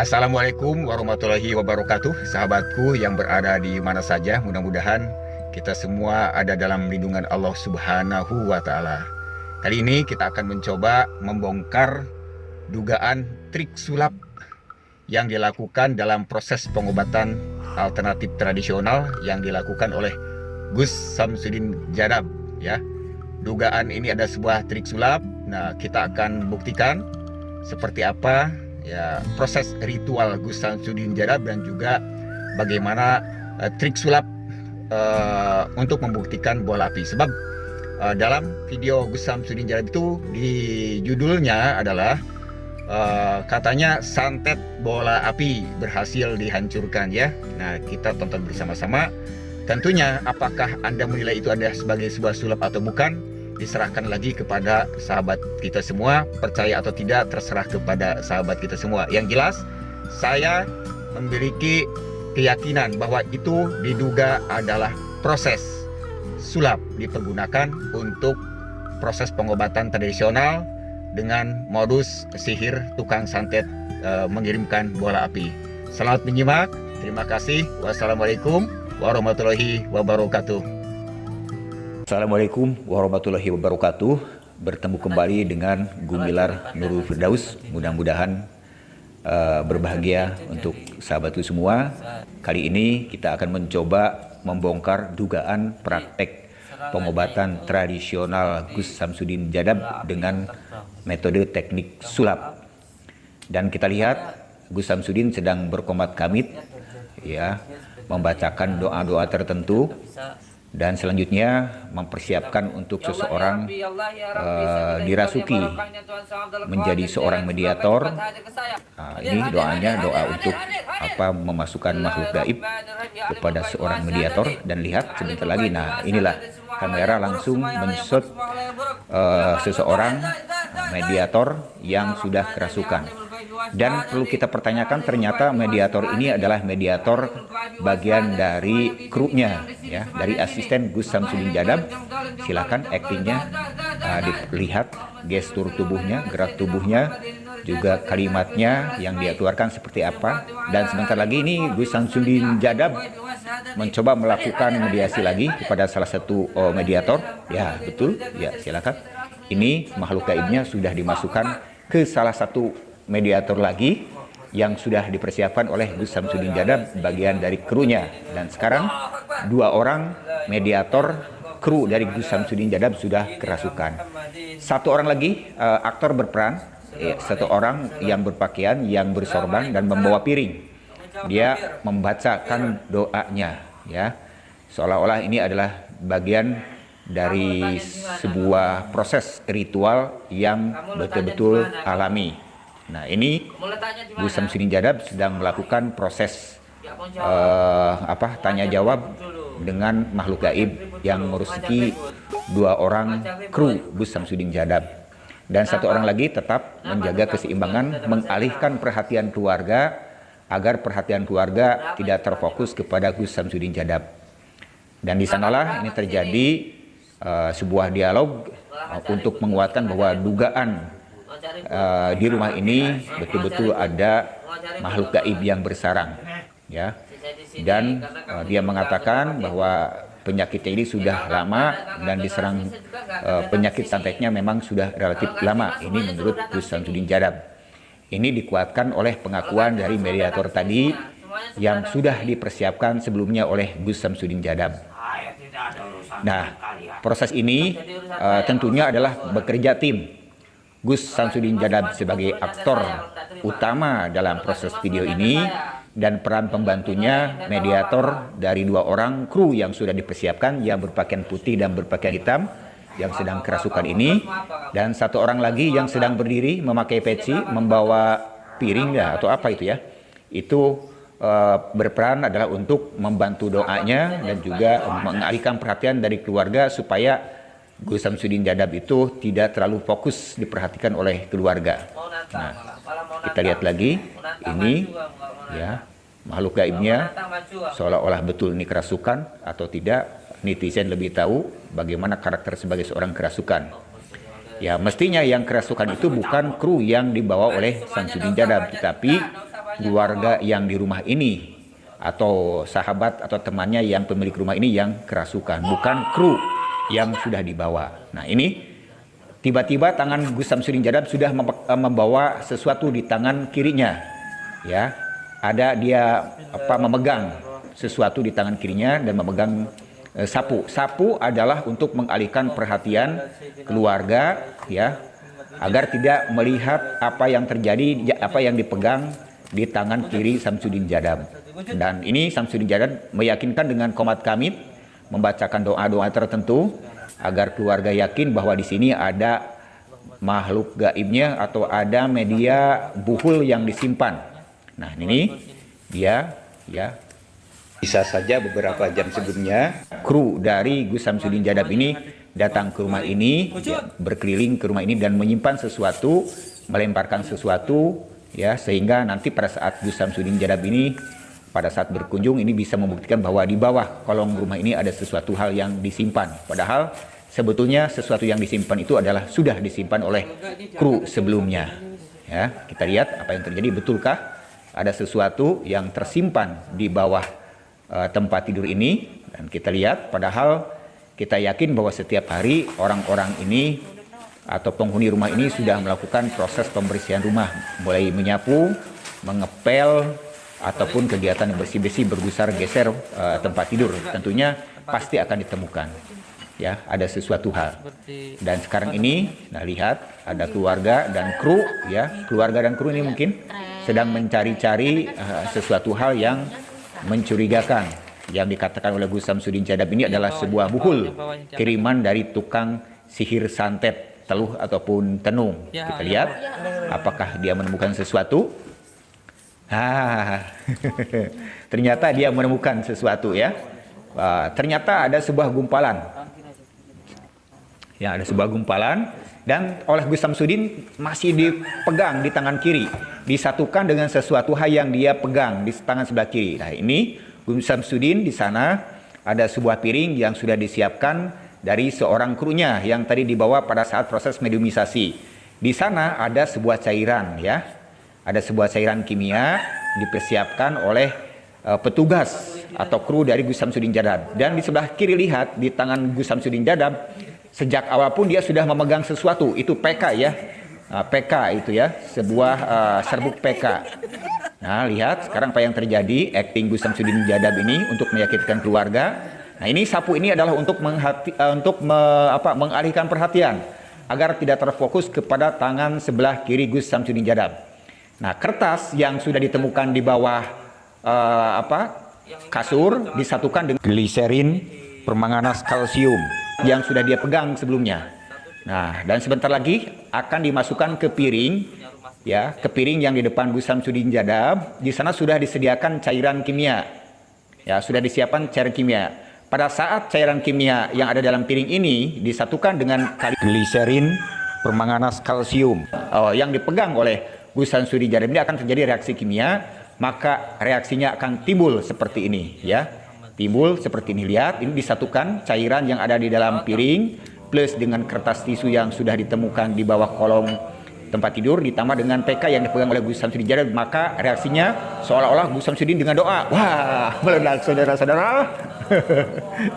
Assalamualaikum warahmatullahi wabarakatuh. Sahabatku yang berada di mana saja, mudah-mudahan kita semua ada dalam lindungan Allah Subhanahu wa Ta'ala. Kali ini kita akan mencoba membongkar dugaan trik sulap yang dilakukan dalam proses pengobatan alternatif tradisional yang dilakukan oleh Gus Samsudin Jadab, ya. Dugaan ini ada sebuah trik sulap. Nah, kita akan buktikan seperti apa ya proses ritual Gus Samsudin Jadab dan juga bagaimana trik sulap untuk membuktikan bola api. Sebab dalam video Gus Samsudin Jadab itu di judulnya adalah katanya santet bola api berhasil dihancurkan, ya. Nah, kita tonton bersama-sama. Tentunya apakah Anda menilai itu ada sebagai sebuah sulap atau bukan, diserahkan lagi kepada sahabat kita semua. Percaya atau tidak terserah kepada sahabat kita semua. Yang jelas saya memiliki keyakinan bahwa itu diduga adalah proses sulap dipergunakan untuk proses pengobatan tradisional dengan modus sihir tukang santet mengirimkan bola api. Selamat menyimak. Terima kasih. Wassalamualaikum warahmatullahi wabarakatuh. Assalamualaikum warahmatullahi wabarakatuh. Bertemu kembali dengan Gumilar Nurul Firdaus. Mudah-mudahan berbahagia untuk sahabatku semua. Kali ini kita akan mencoba membongkar dugaan praktek pengobatan tradisional Gus Samsudin Jadab dengan metode teknik sulap. Dan kita lihat Gus Samsudin sedang berkomat kamit, ya, membacakan doa-doa tertentu. Dan selanjutnya mempersiapkan untuk seseorang dirasuki menjadi seorang mediator. Nah, ini doanya doa untuk memasukkan makhluk gaib kepada seorang mediator. Dan lihat sebentar lagi, nah inilah kamera langsung men-shot seseorang mediator yang sudah kerasukan. Dan perlu kita pertanyakan, ternyata mediator ini adalah mediator bagian dari krunya, ya, dari asisten Gus Samsudin Jadab. Silakan aktingnya dilihat, gestur tubuhnya, gerak tubuhnya, juga kalimatnya yang dia keluarkan seperti apa. Dan sebentar lagi ini Gus Samsudin Jadab mencoba melakukan mediasi lagi kepada salah satu mediator. Ya, betul. Ya, silakan. Ini makhluk gaibnya sudah dimasukkan ke salah satu mediator lagi yang sudah dipersiapkan oleh Gus Samsudin Jadab bagian dari krunya. Dan sekarang dua orang mediator kru dari Gus Samsudin Jadab sudah kerasukan. Satu orang lagi aktor berperan, satu orang yang berpakaian, yang bersorban dan membawa piring. Dia membacakan doanya, ya, seolah-olah ini adalah bagian dari sebuah proses ritual yang betul-betul alami. Nah, ini Gus Samsudin Jadab sedang melakukan proses tanya jawab dengan makhluk gaib yang merusuki dua orang kru Gus Samsudin Jadab. Dan satu orang lagi tetap menjaga keseimbangan, mengalihkan perhatian keluarga agar perhatian keluarga tidak terfokus kepada Gus Samsudin Jadab. Dan di sanalah ini terjadi sebuah dialog untuk menguatkan bahwa dugaan di rumah ini betul-betul ada makhluk gaib yang bersarang, ya. Dan dia mengatakan bahwa penyakitnya ini sudah lama dan diserang penyakit santetnya memang sudah relatif lama. Ini menurut Gus Samsudin Jadab. Ini dikuatkan oleh pengakuan dari mediator tadi yang sudah dipersiapkan sebelumnya oleh Gus Samsudin Jadab. Nah, proses ini tentunya adalah bekerja tim. Gus Samsudin Jadab sebagai aktor utama dalam proses video ini, dan peran pembantunya mediator dari dua orang kru yang sudah dipersiapkan, yang berpakaian putih dan berpakaian hitam, yang sedang kerasukan ini. Dan satu orang lagi yang sedang berdiri memakai peci, membawa piring ya, atau apa itu, ya. Itu berperan adalah untuk membantu doanya dan juga mengalihkan perhatian dari keluarga supaya Gus Samsudin Jadab itu tidak terlalu fokus diperhatikan oleh keluarga. Nah, kita lihat lagi ini, ya, makhluk gaibnya seolah-olah betul ini kerasukan atau tidak. Netizen lebih tahu bagaimana karakter sebagai seorang kerasukan. Ya, mestinya yang kerasukan itu bukan kru yang dibawa oleh Samsudin Jadab, tetapi keluarga yang di rumah ini atau sahabat atau temannya yang pemilik rumah ini yang kerasukan, bukan kru yang sudah dibawa. Nah, ini tiba-tiba tangan Gus Samsudin Jadab sudah membawa sesuatu di tangan kirinya. Ya, ada dia memegang sesuatu di tangan kirinya dan memegang sapu. Sapu adalah untuk mengalihkan perhatian keluarga, ya, agar tidak melihat apa yang terjadi, apa yang dipegang di tangan kiri Samsudin Jadab. Dan ini Samsudin Jadab meyakinkan dengan qomat kamit, membacakan doa-doa tertentu agar keluarga yakin bahwa di sini ada makhluk gaibnya atau ada media buhul yang disimpan. Nah, ini dia, ya. Bisa saja beberapa jam sebelumnya, kru dari Gus Samsudin Jadab ini datang ke rumah ini, ya, berkeliling ke rumah ini dan menyimpan sesuatu, melemparkan sesuatu, ya, sehingga nanti pada saat Gus Samsudin Jadab ini pada saat berkunjung ini bisa membuktikan bahwa di bawah kolong rumah ini ada sesuatu hal yang disimpan. Padahal sebetulnya sesuatu yang disimpan itu adalah sudah disimpan oleh kru sebelumnya. Ya, kita lihat apa yang terjadi, betulkah ada sesuatu yang tersimpan di bawah tempat tidur ini. Dan kita lihat, padahal kita yakin bahwa setiap hari orang-orang ini atau penghuni rumah ini sudah melakukan proses pembersihan rumah, mulai menyapu, mengepel, ataupun kegiatan bersih-bersih, bergusar geser tempat tidur. Tentunya pasti akan ditemukan, ya, ada sesuatu hal. Dan sekarang ini, nah, lihat ada keluarga dan kru, ya, keluarga dan kru ini mungkin sedang mencari-cari sesuatu hal yang mencurigakan. Yang dikatakan oleh Gus Samsudin Jadab ini adalah sebuah buhul kiriman dari tukang sihir santet, teluh ataupun tenung. Kita lihat apakah dia menemukan sesuatu. Ternyata dia menemukan sesuatu, ya. Ternyata ada sebuah gumpalan. Ya, ada sebuah gumpalan dan oleh Gus Samsudin masih dipegang di tangan kiri, disatukan dengan sesuatu hal yang dia pegang di tangan sebelah kiri. Nah, ini Gus Samsudin, di sana ada sebuah piring yang sudah disiapkan dari seorang krunya yang tadi dibawa pada saat proses mediumisasi. Di sana ada sebuah cairan, ya. Ada sebuah cairan kimia dipersiapkan oleh petugas atau kru dari Gus Samsudin Jadab. Dan di sebelah kiri lihat di tangan Gus Samsudin Jadab, sejak awal pun dia sudah memegang sesuatu, itu PK, ya. PK itu, ya, sebuah serbuk PK. Nah, lihat sekarang apa yang terjadi, acting Gus Samsudin Jadab ini untuk meyakinkan keluarga. Nah, ini sapu ini adalah untuk mengalihkan perhatian agar tidak terfokus kepada tangan sebelah kiri Gus Samsudin Jadab. Nah, kertas yang sudah ditemukan di bawah kasur disatukan dengan gliserin permanganas kalsium yang sudah dia pegang sebelumnya. Nah, dan sebentar lagi akan dimasukkan ke piring, ya, ke piring yang di depan Gus Samsudin Jadab. Di sana sudah disediakan cairan kimia, ya, sudah disiapkan cairan kimia. Pada saat cairan kimia yang ada dalam piring ini disatukan dengan gliserin permanganas kalsium yang dipegang oleh Gus Samsudin Jadab, ini akan terjadi reaksi kimia, maka reaksinya akan timbul seperti ini, ya, timbul seperti ini. Lihat, ini disatukan cairan yang ada di dalam piring plus dengan kertas tisu yang sudah ditemukan di bawah kolong tempat tidur, ditambah dengan PK yang dipegang oleh Gus Samsudin Jadab, maka reaksinya seolah-olah Gus Samsudin dengan doa, wah, meledak saudara-saudara.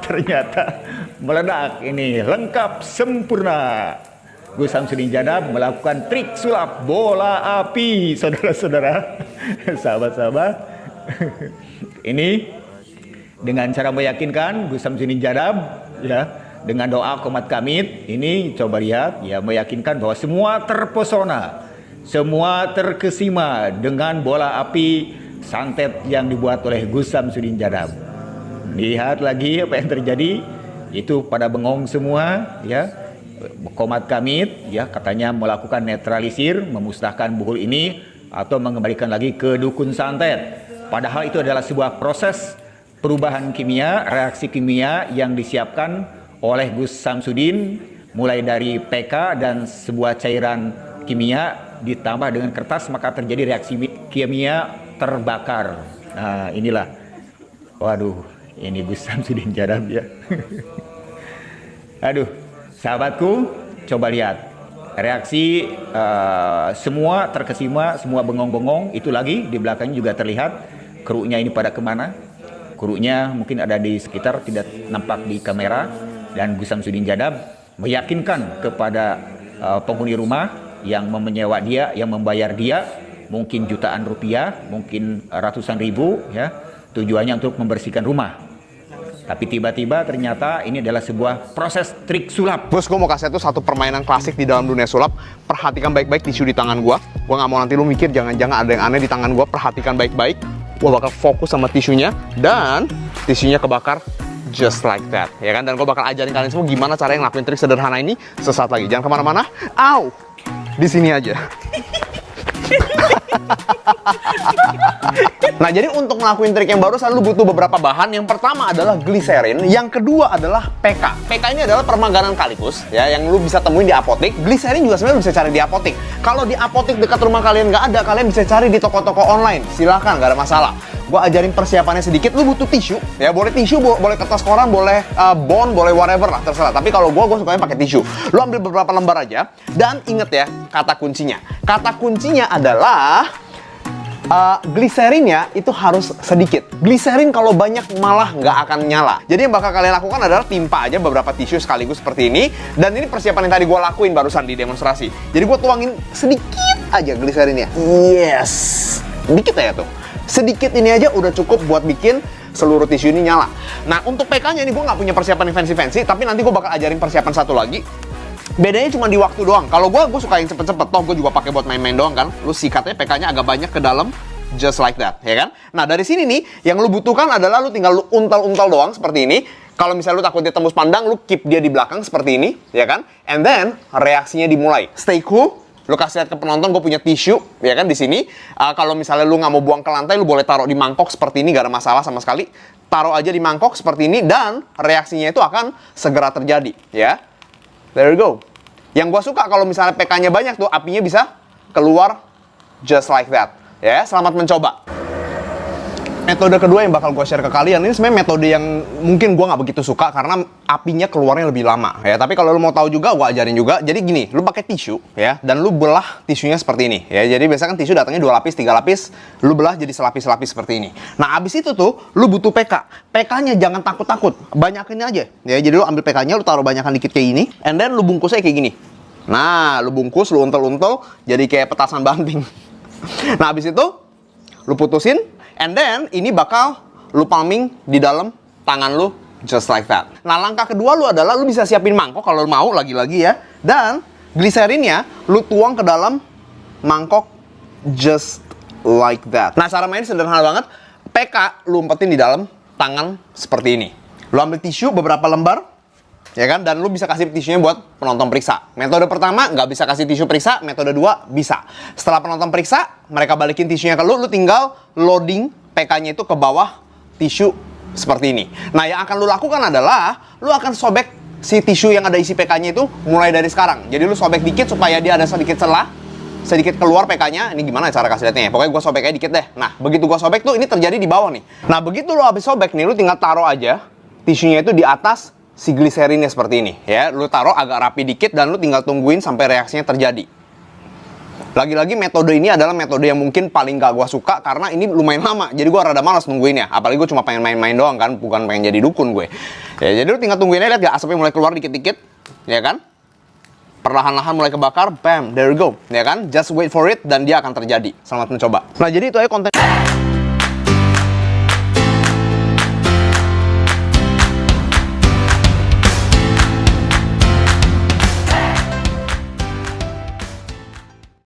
Ternyata meledak, ini lengkap sempurna. Gus Samsudin Jadab melakukan trik sulap bola api, saudara-saudara, sahabat-sahabat. Ini dengan cara meyakinkan Gus Samsudin Jadab, ya, dengan doa qomat kamit, ini coba lihat, ya, meyakinkan bahwa semua terpesona, semua terkesima dengan bola api santet yang dibuat oleh Gus Samsudin Jadab. Lihat lagi apa yang terjadi, itu pada bengong semua, ya. Qomat kamit, ya, katanya melakukan netralisir, memusnahkan buhul ini atau mengembalikan lagi ke dukun santet. Padahal itu adalah sebuah proses perubahan kimia, reaksi kimia yang disiapkan oleh Gus Samsudin, mulai dari PK dan sebuah cairan kimia ditambah dengan kertas, maka terjadi reaksi kimia terbakar. Nah, inilah, waduh, ini Gus Samsudin Jadab, ya. Aduh, sahabatku, coba lihat Reaksi semua terkesima, semua bengong-bengong. Itu lagi di belakangnya juga terlihat keruknya ini pada kemana. Keruknya mungkin ada di sekitar, tidak nampak di kamera. Dan Gus Samsudin Jadab meyakinkan kepada penghuni rumah yang menyewa dia, yang membayar dia, mungkin jutaan rupiah, mungkin ratusan ribu, ya, tujuannya untuk membersihkan rumah. Tapi tiba-tiba ternyata ini adalah sebuah proses trik sulap. Bos, gue mau kasih itu satu permainan klasik di dalam dunia sulap. Perhatikan baik-baik tisu di tangan gue. Gue nggak mau nanti lu mikir jangan-jangan ada yang aneh di tangan gue. Perhatikan baik-baik. Gue bakal fokus sama tisunya dan tisunya kebakar just like that, ya kan? Dan gue bakal ajarin kalian semua gimana cara ngelakuin trik sederhana ini sesaat lagi. Jangan kemana-mana. Au, di sini aja. Nah, jadi untuk ngelakuin trik yang baru selalu butuh beberapa bahan. Yang pertama adalah gliserin, yang kedua adalah PK. PK ini adalah permangganan kalikus, ya, yang lu bisa temuin di apotek. Gliserin juga sebenarnya bisa cari di apotek. Kalau di apotek dekat rumah kalian nggak ada, kalian bisa cari di toko-toko online. Silahkan, nggak ada masalah. Gua ajarin persiapannya sedikit. Lu butuh tisu, ya, boleh tisu, boleh kertas koran, boleh bond, boleh whatever lah, terserah. Tapi kalau gua sukanya pakai tisu. Lu ambil beberapa lembar aja dan inget ya kata kuncinya. Kata kuncinya adalah gliserinnya itu harus sedikit. Gliserin kalau banyak malah nggak akan nyala. Jadi yang bakal kalian lakukan adalah timpa aja beberapa tisu sekaligus seperti ini. Dan ini persiapan yang tadi gue lakuin barusan di demonstrasi. Jadi gue tuangin sedikit aja gliserinnya. Yes, dikit aja tuh. Sedikit ini aja udah cukup buat bikin seluruh tisu ini nyala. Nah, untuk PK-nya ini gue nggak punya persiapan yang fancy-fancy, tapi nanti gue bakal ajarin persiapan satu lagi. Bedanya cuma di waktu doang. Kalau gue suka yang cepet-cepet, toh gue juga pakai buat main-main doang kan. Lu sikatnya PK-nya agak banyak ke dalam, just like that, ya kan? Nah, dari sini nih, yang lu butuhkan adalah lu tinggal lu untal-untal doang seperti ini. Kalau misalnya lu takut dia tembus pandang, lu keep dia di belakang seperti ini, ya kan? And then, reaksinya dimulai. Stay cool. Lu kasih lihat ke penonton, gue punya tisu, ya kan, di sini. Kalau misalnya lu nggak mau buang ke lantai, lu boleh taruh di mangkok seperti ini, gak ada masalah sama sekali. Taruh aja di mangkok seperti ini, dan reaksinya itu akan segera terjadi, ya. There you go. Yang gue suka kalau misalnya PK-nya banyak tuh, apinya bisa keluar just like that. Ya, selamat mencoba. Metode kedua yang bakal gue share ke kalian, ini sebenarnya metode yang mungkin gue nggak begitu suka karena apinya keluarnya lebih lama. Ya, tapi kalau lu mau tahu juga, gue ajarin juga. Jadi gini, lu pakai tisu, ya, dan lu belah tisunya seperti ini. Ya, jadi biasanya kan tisu datangnya 2 lapis, 3 lapis, lu belah jadi selapis-selapis seperti ini. Nah, abis itu tuh, lu butuh PK. PK-nya jangan takut-takut, banyakin aja. Ya, jadi lu ambil PK-nya, lu taruh banyakan dikit kayak gini, and then lu bungkusnya kayak gini. Nah, lu bungkus, lu untel-untel, jadi kayak petasan banting. Nah, abis itu, lu putusin, and then ini bakal lu palming di dalam tangan lu just like that. Nah, langkah kedua lu adalah lu bisa siapin mangkok kalau lu mau, lagi-lagi ya. Dan gliserinnya lu tuang ke dalam mangkok just like that. Nah, cara main sederhana banget. PK lu umpetin di dalam tangan seperti ini. Lu ambil tisu beberapa lembar, ya kan? Dan lu bisa kasih tisunya buat penonton periksa. Metode pertama nggak bisa kasih tisu periksa, metode 2 bisa. Setelah penonton periksa, mereka balikin tisunya ke lu tinggal loading PK-nya itu ke bawah tisu seperti ini. Nah, yang akan lu lakukan adalah lu akan sobek si tisu yang ada isi PK-nya itu mulai dari sekarang. Jadi lu sobek dikit supaya dia ada sedikit celah, sedikit keluar PK-nya. Ini gimana cara kasih lihatnya? Pokoknya gua sobek aja dikit deh. Nah, begitu gua sobek tuh ini terjadi di bawah nih. Nah, begitu lu habis sobek nih, lu tinggal taruh aja tisunya itu di atas si gliserinnya seperti ini, ya. Lu taruh agak rapi dikit dan lu tinggal tungguin sampai reaksinya terjadi. Lagi-lagi metode ini adalah metode yang mungkin paling gak gua suka karena ini lumayan lama. Jadi gua rada malas nungguinnya. Apalagi gua cuma pengen main-main doang kan, bukan pengen jadi dukun gue. Ya, jadi lu tinggal tungguin aja, lihat gak asapnya mulai keluar dikit-dikit, ya kan? Perlahan-lahan mulai kebakar, bam, there you go, ya kan? Just wait for it dan dia akan terjadi. Selamat mencoba. Nah, jadi itu aja konten